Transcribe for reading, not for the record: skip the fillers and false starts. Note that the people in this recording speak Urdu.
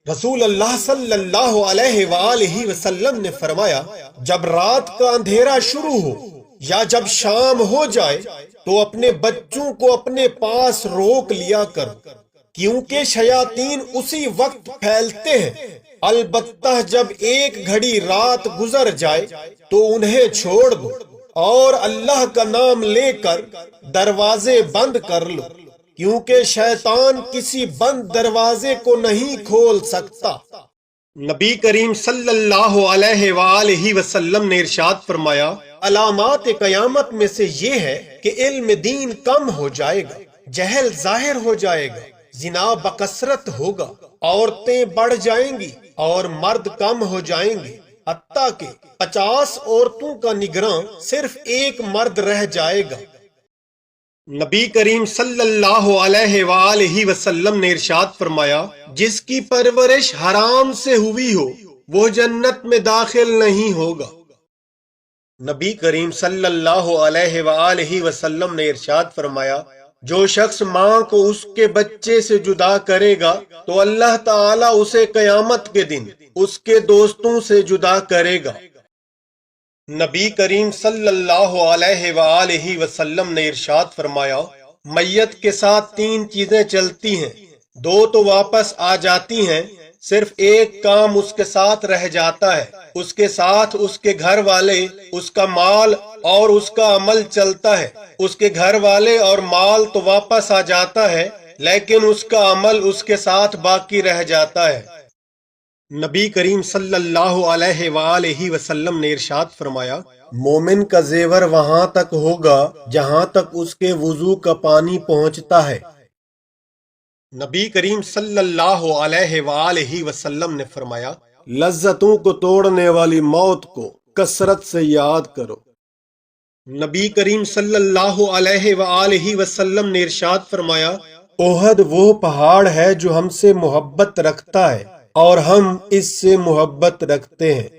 رسول اللہ صلی اللہ علیہ وآلہ وسلم نے فرمایا، جب رات کا اندھیرا شروع ہو یا جب شام ہو جائے تو اپنے بچوں کو اپنے پاس روک لیا کر، کیونکہ شیاطین اسی وقت پھیلتے ہیں۔ البتہ جب ایک گھڑی رات گزر جائے تو انہیں چھوڑ دو اور اللہ کا نام لے کر دروازے بند کر لو، کیونکہ شیطان کسی بند دروازے کو نہیں کھول سکتا۔ نبی کریم صلی اللہ علیہ وآلہ وسلم نے ارشاد فرمایا، علامات قیامت میں سے یہ ہے کہ علم دین کم ہو جائے گا، جہل ظاہر ہو جائے گا، زنا بکثرت ہوگا، عورتیں بڑھ جائیں گی اور مرد کم ہو جائیں گے، حتیٰ کہ 50 عورتوں کا نگراں صرف ایک مرد رہ جائے گا۔ نبی کریم صلی اللہ علیہ وآلہ وسلم نے ارشاد فرمایا، جس کی پرورش حرام سے ہوئی ہو وہ جنت میں داخل نہیں ہوگا۔ نبی کریم صلی اللہ علیہ وآلہ وسلم نے ارشاد فرمایا، جو شخص ماں کو اس کے بچے سے جدا کرے گا تو اللہ تعالیٰ اسے قیامت کے دن اس کے دوستوں سے جدا کرے گا۔ نبی کریم صلی اللہ علیہ وآلہ وسلم نے ارشاد فرمایا، میت کے ساتھ 3 چیزیں چلتی ہیں، 2 تو واپس آ جاتی ہیں، صرف ایک کام اس کے ساتھ رہ جاتا ہے، اس کے ساتھ اس کے گھر والے، اس کا مال اور اس کا عمل چلتا ہے۔ اس کے گھر والے اور مال تو واپس آ جاتا ہے، لیکن اس کا عمل اس کے ساتھ باقی رہ جاتا ہے۔ نبی کریم صلی اللہ علیہ وآلہ وسلم نے ارشاد فرمایا، مومن کا زیور وہاں تک ہوگا جہاں تک اس کے وضو کا پانی پہنچتا ہے۔ نبی کریم صلی اللہ علیہ وآلہ وسلم نے فرمایا، لذتوں کو توڑنے والی موت کو کثرت سے یاد کرو۔ نبی کریم صلی اللہ علیہ وآلہ وسلم نے ارشاد فرمایا، احد وہ پہاڑ ہے جو ہم سے محبت رکھتا ہے اور ہم اس سے محبت رکھتے ہیں۔